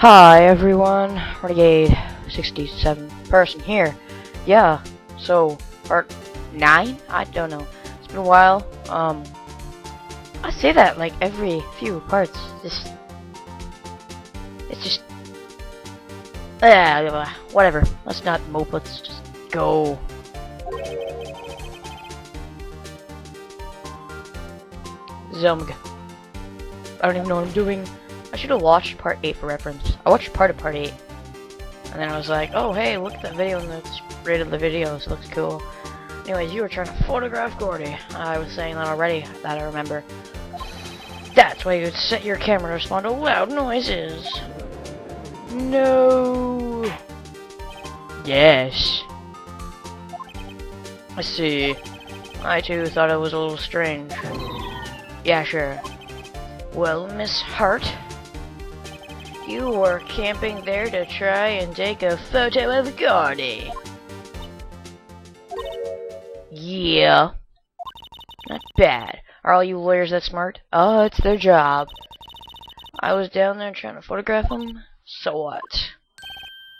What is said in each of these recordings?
Hi everyone, Renegade 67 person here. Yeah, so part 9? I don't know. It's been a while. I say that like every few parts. It's just whatever. Let's not mope, let's just go. Zumg. I don't even know what I'm doing. I should have watched part 8 for reference. I watched part of part 8. And then I was like, oh hey, look at that video and it's rated the videos, it looks cool. Anyways, you were trying to photograph Gordy. I was saying that already, that I remember. That's why you would set your camera to respond to loud noises. No. Yes. I see. I too thought it was a little strange. Yeah, sure. Well, Miss Hart, you were camping there to try and take a photo of Gordy. Yeah. Not bad. Are all you lawyers that smart? Oh, it's their job. I was down there trying to photograph him. So what?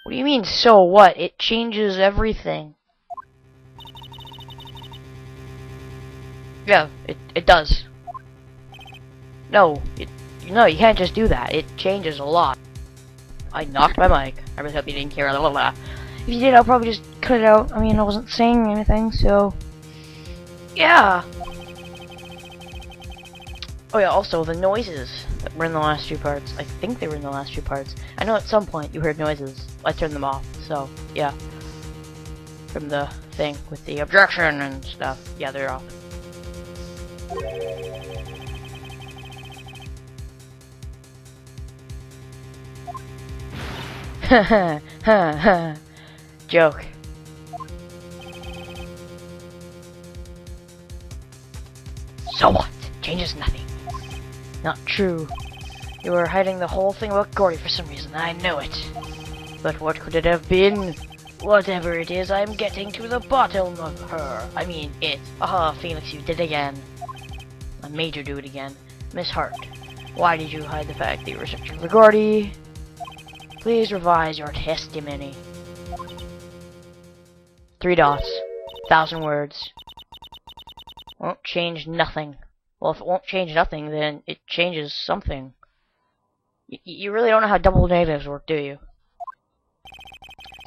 What do you mean, so what? It changes everything. Yeah, it does. No, you can't just do that. It changes a lot. I knocked my mic. I really hope you didn't hear. Blah, blah, blah. If you did, I'll probably just cut it out. I mean, I wasn't saying anything, so yeah. Oh yeah, also the noises that were in the last 2 parts. I think they were in the last 2 parts. I know at some point you heard noises. I turned them off, so yeah. From the thing with the objection and stuff. Yeah, they're off. Ha ha ha. Joke. So what? Changes nothing. Not true. You were hiding the whole thing about Gordy for some reason, I know it. But what could it have been? Whatever it is, I'm getting to the bottom of her. I mean, it. Aha, Phoenix, you did it again. I made you do it again. Miss Hart, why did you hide the fact that you were searching for Gordy? Please revise your testimony. 3 dots. 1,000 words. Won't change nothing. Well, if it won't change nothing, then it changes something. You really don't know how double negatives work, do you?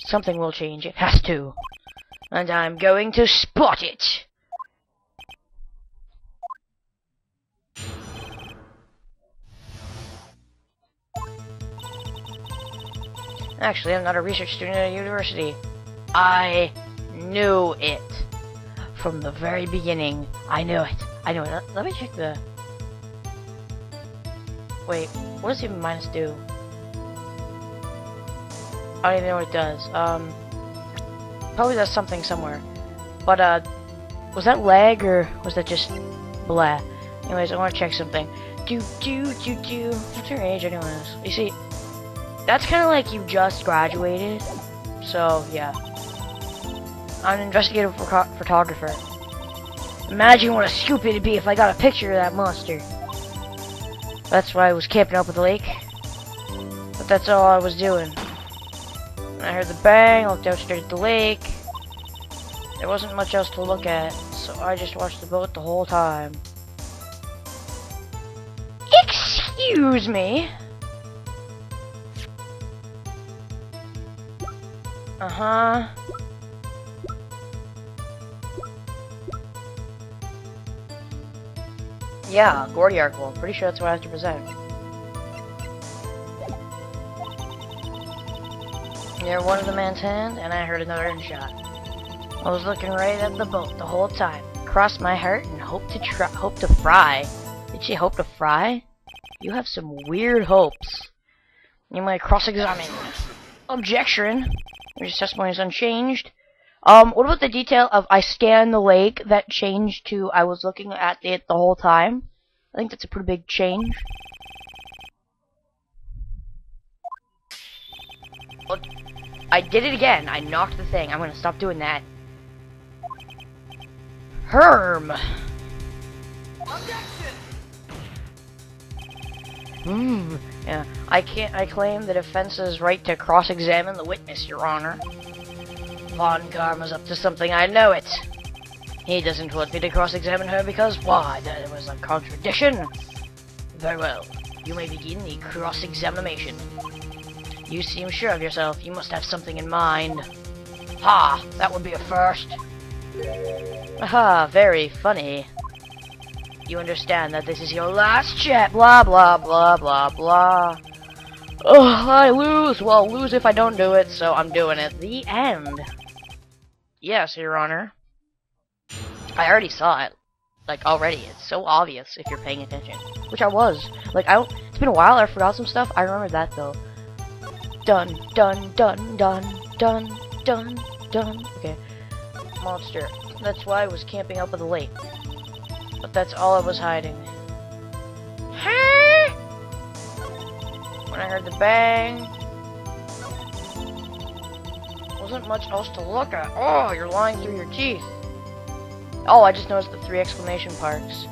Something will change. It has to. And I'm going to spot it. Actually, I'm not a research student at a university. I knew it. From the very beginning. I knew it. I know it. Let me check the... Wait, what does even minus do? I don't even know what it does. Probably does something somewhere. But, was that lag or was that just blah? Anyways, I want to check something. What's your age anyways? You see, that's kind of like you just graduated. So, yeah. I'm an investigative photographer. Imagine what a scoop it'd be if I got a picture of that monster. That's why I was camping up at the lake. But that's all I was doing. When I heard the bang, I looked out straight at the lake. There wasn't much else to look at, so I just watched the boat the whole time. Excuse me? Uh-huh. Yeah, Gordy article. I'm pretty sure that's what I have to present. Near one of the man's hand, and I heard another gunshot. I was looking right at the boat the whole time. Crossed my heart and hoped to fry. Did she hope to fry? You have some weird hopes. You might cross-examine. Objection. Your testimony is unchanged. What about the detail of I scanned the lake that changed to I was looking at it the whole time? I think that's a pretty big change. Well, I did it again. I knocked the thing. I'm gonna stop doing that. Herm! Objection! Yeah. I claim the defense's right to cross-examine the witness, Your Honor. Von Karma's up to something, I know it. He doesn't want me to cross-examine her because, why, there was a contradiction. Very well. You may begin the cross-examination. You seem sure of yourself. You must have something in mind. Ha! That would be a first. Aha, very funny. You understand that this is your last chat. Blah, blah, blah, blah, blah. Ugh, I lose. Well, lose if I don't do it, so I'm doing it. The end. Yes, Your Honor. I already saw it. Like, already. It's so obvious if you're paying attention. Which I was. Like, it's been a while. I forgot some stuff. I remember that, though. Done, done, done, done, done, done, done. Okay. Monster. That's why I was camping up with the lake. But that's all I was hiding. When I heard the bang, wasn't much else to look at. Oh, you're lying through your teeth. Oh, I just noticed the 3 exclamation marks.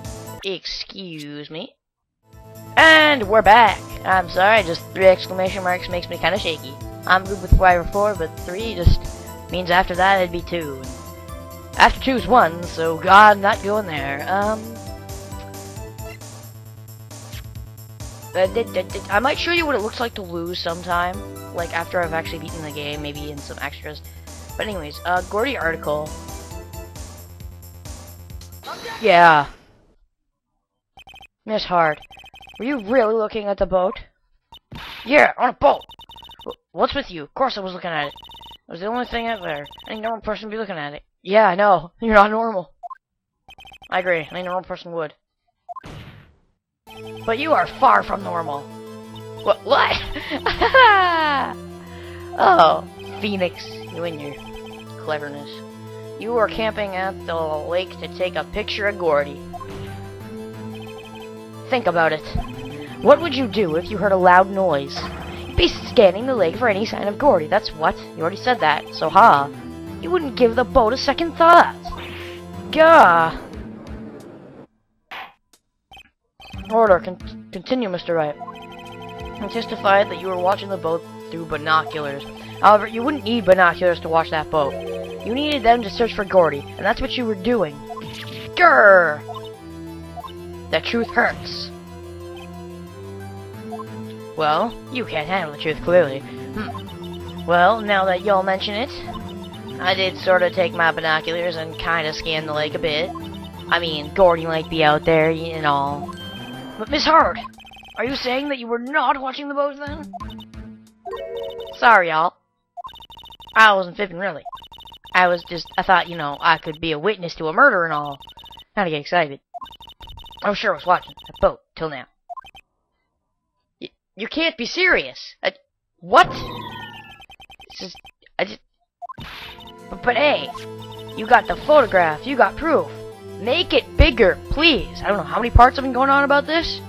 Excuse me. And we're back. I'm sorry, just 3 exclamation marks makes me kind of shaky. I'm good with 5 or 4, but 3 just means after that it'd be 2. After 2 is 1, so God, not going there. I might show you what it looks like to lose sometime, like after I've actually beaten the game, maybe in some extras. But anyways, Gordy article. Yeah. Miss Hart, were you really looking at the boat? Yeah, on a boat. What's with you? Of course I was looking at it. It was the only thing out there. Any normal person would be looking at it. Yeah, I know. You're not normal. I agree. Any normal person would. But you are far from normal. What? Oh, Phoenix, you and your cleverness. You were camping at the lake to take a picture of Gordy. Think about it. What would you do if you heard a loud noise? You'd be scanning the lake for any sign of Gordy. That's what. You already said that. So, you wouldn't give the boat a second thought. Gah. Order. Continue, Mr. Wright. You testified that you were watching the boat through binoculars. However, you wouldn't need binoculars to watch that boat. You needed them to search for Gordy, and that's what you were doing. Grrr! The truth hurts. Well, you can't handle the truth, clearly. Well, now that y'all mention it, I did sort of take my binoculars and kind of scan the lake a bit. I mean, Gordy might be out there and all. But Miss Hart, are you saying that you were not watching the boat then? Sorry, y'all. I wasn't fibbing, really. I thought, you know, I could be a witness to a murder and all. Not to get excited. I sure was watching that boat till now. You can't be serious. What? But hey, you got the photograph, you got proof. Make it bigger, please. I don't know how many parts have been going on about this.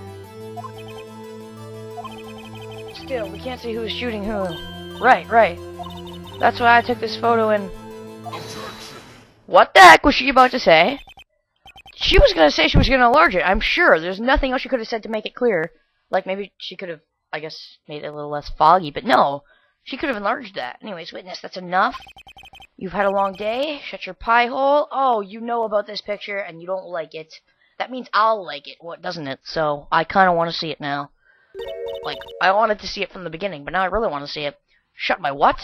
Still, we can't see who's shooting who. Right. That's why I took this photo and... What the heck was she about to say? She was gonna say she was gonna enlarge it, I'm sure. There's nothing else she could have said to make it clear. Like, maybe she could have, I guess, made it a little less foggy, but no. She could have enlarged that. Anyways, witness, that's enough. You've had a long day. Shut your pie hole. Oh, you know about this picture and you don't like it. That means I'll like it, doesn't it? So, I kind of want to see it now. Like, I wanted to see it from the beginning, but now I really want to see it. Shut my what?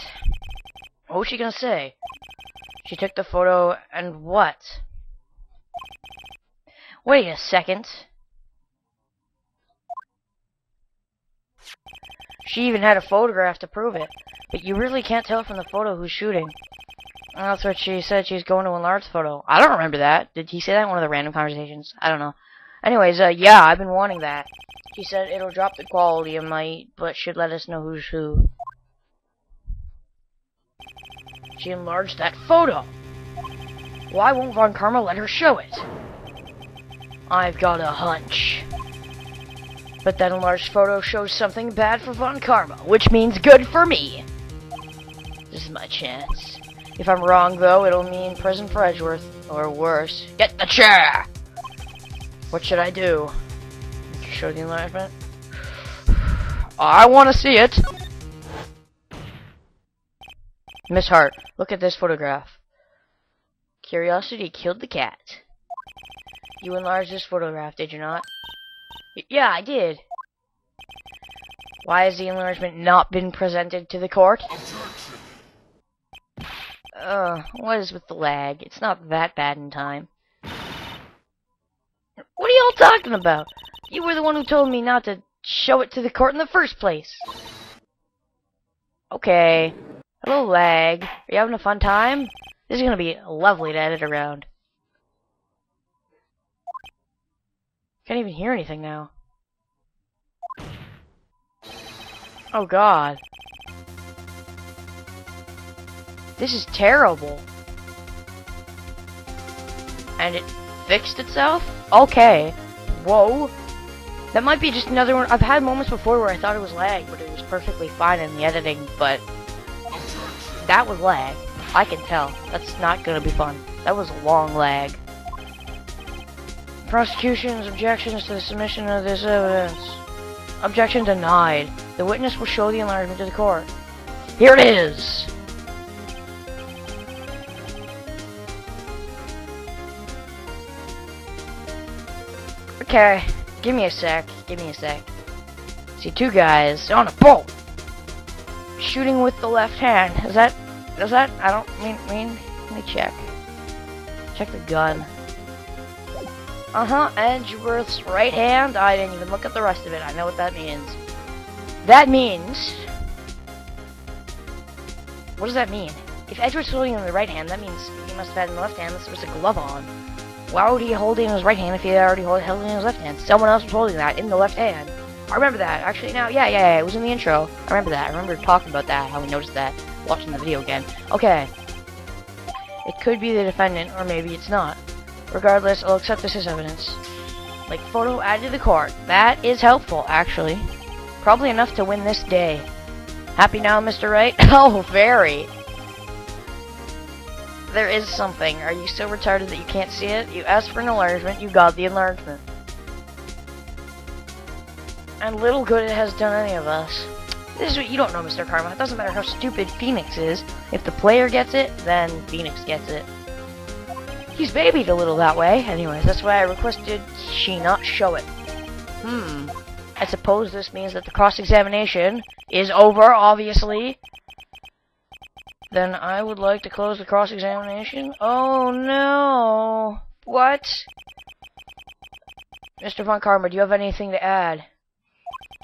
What was she gonna say? She took the photo and what? Wait a second. She even had a photograph to prove it. But you really can't tell from the photo who's shooting. That's what she said. She's going to enlarge the photo. I don't remember that. Did he say that in one of the random conversations? I don't know. Anyways, yeah, I've been wanting that. She said it'll drop the quality of my, but should let us know who's who. She enlarged that photo. Why won't Von Karma let her show it? I've got a hunch. But that enlarged photo shows something bad for Von Karma, which means good for me. This is my chance. If I'm wrong, though, it'll mean prison for Edgeworth, or worse. Get the chair! What should I do? Show the enlargement? I want to see it. Miss Hart, look at this photograph. Curiosity killed the cat. You enlarged this photograph, did you not? Yeah, I did. Why has the enlargement not been presented to the court? What is with the lag? It's not that bad in time. What are y'all talking about? You were the one who told me not to show it to the court in the first place. Okay. Hello, lag. Are you having a fun time? This is gonna be lovely to edit around. Can't even hear anything now. Oh god. This is terrible. And it fixed itself? Okay. Whoa. That might be just another one. I've had moments before where I thought it was lag, but it was perfectly fine in the editing, but that was lag. I can tell. That's not gonna be fun. That was a long lag. Prosecution's objections to the submission of this evidence. Objection denied. The witness will show the enlargement to the court. Here it is! Okay, give me a sec. See two guys on a boat shooting with the left hand. Is that? I don't mean. Let me check. Check the gun. Edgeworth's right hand. I didn't even look at the rest of it. I know what that means. That means. What does that mean? If Edgeworth's holding in the right hand, that means he must have had in the left hand. There was a glove on. Why would he hold it in his right hand if he had already held it in his left hand? Someone else was holding that in the left hand. I remember that. Actually, now, yeah, it was in the intro. I remember that. I remember talking about that, how we noticed that, watching the video again. Okay. It could be the defendant, or maybe it's not. Regardless, I'll accept this as evidence. Like, photo added to the court. That is helpful, actually. Probably enough to win this day. Happy now, Mr. Wright? Oh, very. There is something. Are you so retarded that you can't see it? You asked for an enlargement, you got the enlargement. And little good it has done any of us. This is what you don't know, Mr. Karma. It doesn't matter how stupid Phoenix is. If the player gets it, then Phoenix gets it. He's babied a little that way. Anyways, that's why I requested she not show it. I suppose this means that the cross-examination is over, obviously. Then I would like to close the cross-examination. Oh no! What? Mr. Von Karma, do you have anything to add?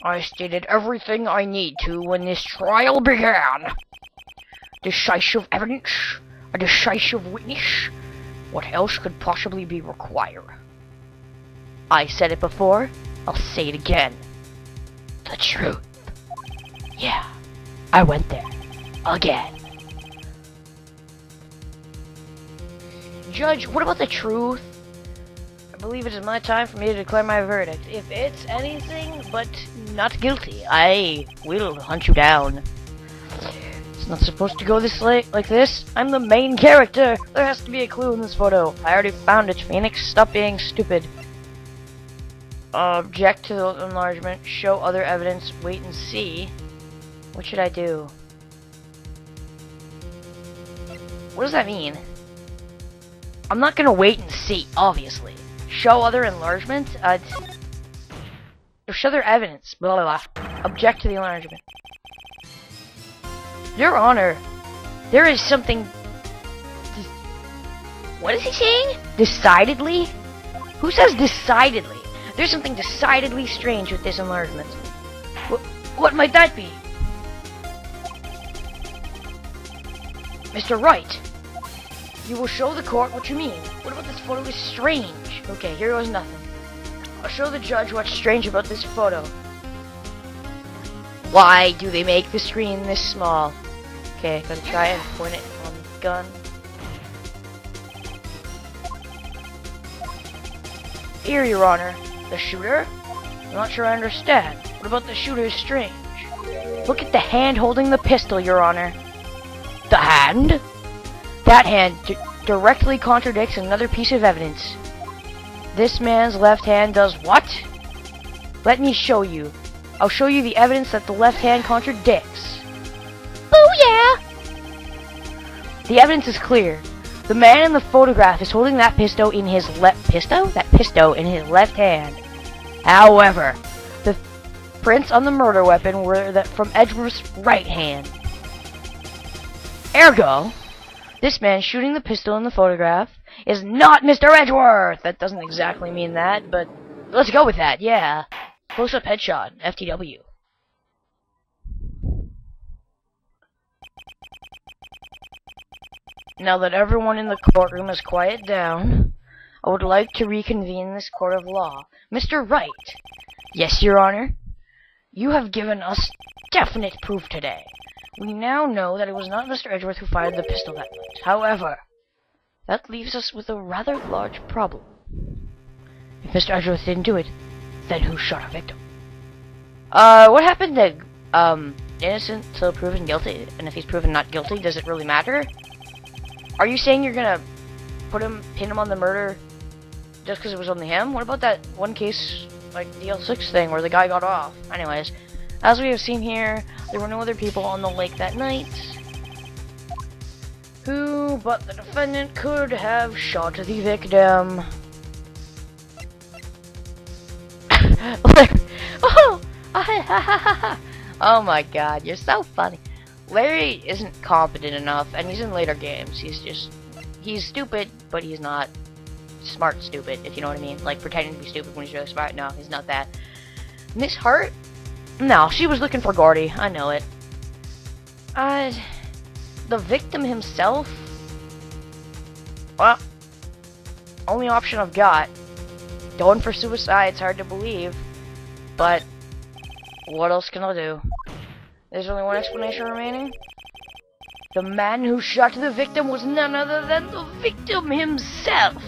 I stated everything I need to when this trial began. Decisive evidence, a decisive witness. What else could possibly be required? I said it before, I'll say it again. The truth. Yeah, I went there. Again. Judge, what about the truth? I believe it is my time for me to declare my verdict. If it's anything but not guilty, I will hunt you down. It's not supposed to go this like this. I'm the main character. There has to be a clue in this photo. I already found it, Phoenix. Stop being stupid. Object to the enlargement. Show other evidence. Wait and see. What should I do? What does that mean? I'm not gonna wait and see, obviously. Show other enlargement? Show their evidence. Blah, blah, blah. Object to the enlargement. Your Honor, there is something... What is he saying? Decidedly? Who says decidedly? There's something decidedly strange with this enlargement. What might that be? Mr. Wright, you will show the court what you mean. What about this photo is strange? Okay, here goes nothing. I'll show the judge what's strange about this photo. Why do they make the screen this small? Okay, gotta try and point it on the gun. Here, Your Honor. The shooter? I'm not sure I understand. What about the shooter is strange? Look at the hand holding the pistol, Your Honor. The hand? That hand directly contradicts another piece of evidence. This man's left hand does what? Let me show you. I'll show you the evidence that the left hand contradicts. Booyah! The evidence is clear. The man in the photograph is holding that pistol in his pistol in his left hand. However, the prints on the murder weapon were from Edgeworth's right hand. Ergo, this man shooting the pistol in the photograph is not Mr. Edgeworth! That doesn't exactly mean that, but let's go with that, yeah. Close-up headshot, FTW. Now that everyone in the courtroom has quieted down, I would like to reconvene this court of law. Mr. Wright. Yes, Your Honor. You have given us definite proof today. We now know that it was not Mr. Edgeworth who fired the pistol that night. However, that leaves us with a rather large problem. If Mr. Edgeworth didn't do it, then who shot our victim? What happened to, innocent till proven guilty? And if he's proven not guilty, does it really matter? Are you saying you're gonna pin him on the murder just because it was only him? What about that one case, like the L6 thing, where the guy got off? Anyways, as we have seen here, there were no other people on the lake that night. Who but the defendant could have shot the victim? Oh my god, you're so funny. Larry isn't competent enough, and he's in later games. He's stupid, but he's not smart stupid, if you know what I mean. Like, pretending to be stupid when he's really smart. No, he's not that. Miss Hart? No, she was looking for Gordy. I know it. The victim himself? Well, only option I've got. Going for suicide's hard to believe, but what else can I do? There's only one explanation remaining. The man who shot the victim was none other than the victim himself.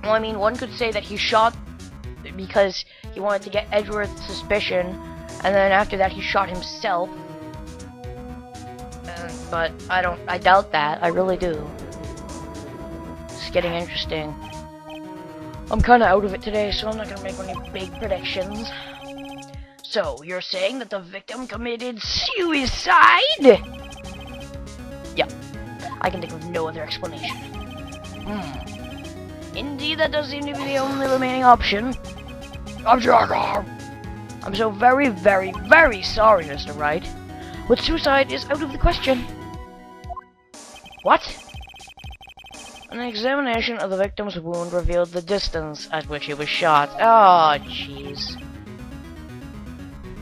Well, I mean, one could say that he shot because he wanted to get Edgeworth's suspicion, and then after that he shot himself. But I doubt that. I really do. It's getting interesting. I'm kinda out of it today, so I'm not gonna make any big predictions. So, you're saying that the victim committed suicide? Yeah. I can think of no other explanation. Indeed, that does seem to be the only remaining option. I'm so very, very, very sorry, Mr. Wright. But suicide is out of the question. What? An examination of the victim's wound revealed the distance at which he was shot. Oh, jeez.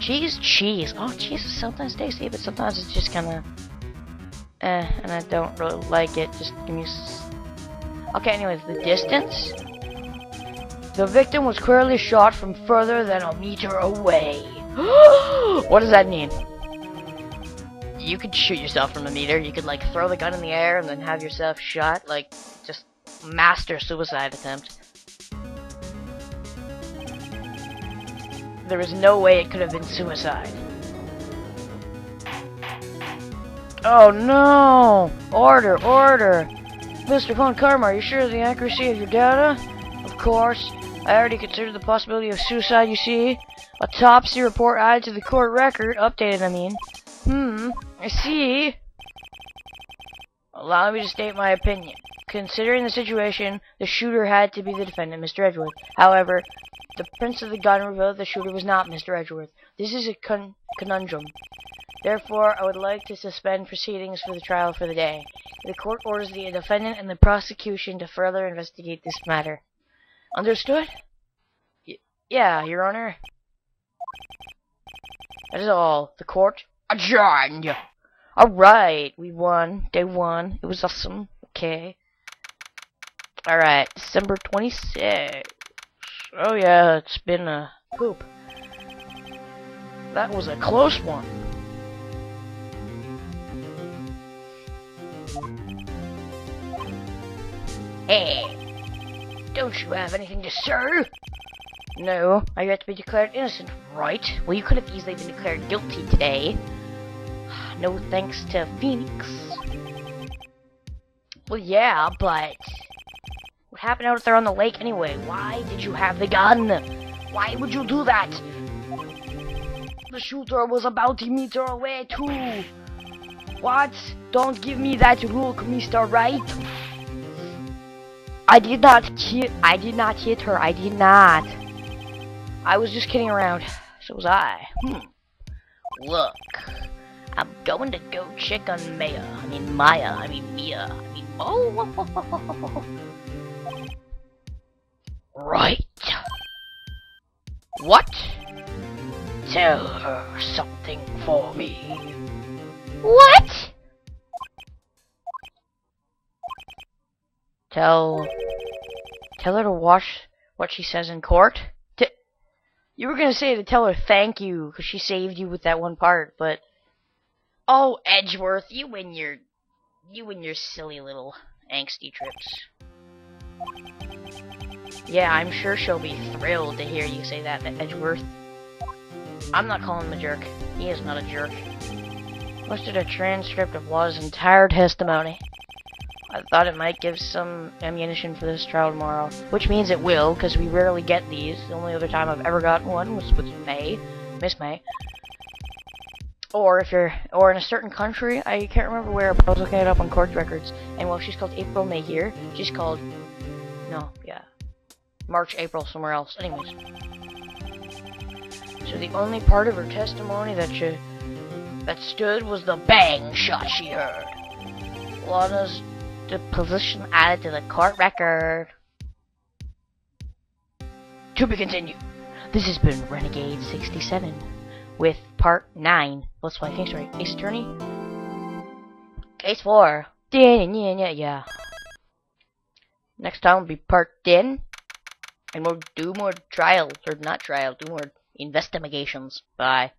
Cheese. Oh, cheese is sometimes tasty, but sometimes it's just kinda and I don't really like it. Just give me okay, anyways, the distance. The victim was clearly shot from further than a meter away. What does that mean? You could shoot yourself from a meter. You could, like, throw the gun in the air and then have yourself shot. Like, just master suicide attempt. There is no way it could have been suicide. Oh no! Order! Mr. Von Karma, are you sure of the accuracy of your data? Of course. I already considered the possibility of suicide, you see. Autopsy report added to the court record. Updated, I mean. I see. Allow me to state my opinion. Considering the situation, the shooter had to be the defendant, Mr. Edgeworth. However, the prints of the gun revealed the shooter was not Mr. Edgeworth. This is a conundrum. Therefore, I would like to suspend proceedings for the trial for the day. The court orders the defendant and the prosecution to further investigate this matter. Understood? Yeah, Your Honor. That is all. The court adjourned. Alright, we won. Day 1. It was awesome. Okay. Alright, December 26th. Oh yeah, it's been a poop. That was a close one. Hey, don't you have anything to say? No, I got to be declared innocent, right? Well, you could have easily been declared guilty today. No thanks to Phoenix. Well, yeah, but what happened out there on the lake anyway? Why did you have the gun? Why would you do that? The shooter was about a meter away too. What? Don't give me that look, Mr. Wright. I did not hit her. I did not. I was just kidding around. So was I. Look. I'm going to go check on Mia. I mean Mia. Oh. Right. What? Tell her something for me. What? Tell her to watch what she says in court? You were gonna say to tell her thank you, because she saved you with that one part, but... Oh, Edgeworth, you and your silly little angsty trips. Yeah, I'm sure she'll be thrilled to hear you say that, Edgeworth. I'm not calling him a jerk. He is not a jerk. Posted a transcript of Law's entire testimony. I thought it might give some ammunition for this trial tomorrow. Which means it will, because we rarely get these. The only other time I've ever gotten one was with Miss May. Or in a certain country, I can't remember where, but I was looking it up on court records. And well, she's called April May here. She's called, March, April, somewhere else. Anyways. So the only part of her testimony that stood was the bang shot she heard. Lana's deposition added to the court record. To be continued. This has been Renegade 67 with part 9. Let's play case story. Ace Attorney. Case 4. Yeah. Next time will be part 10. And we'll do more trials, or not trials, do more investigations. Bye.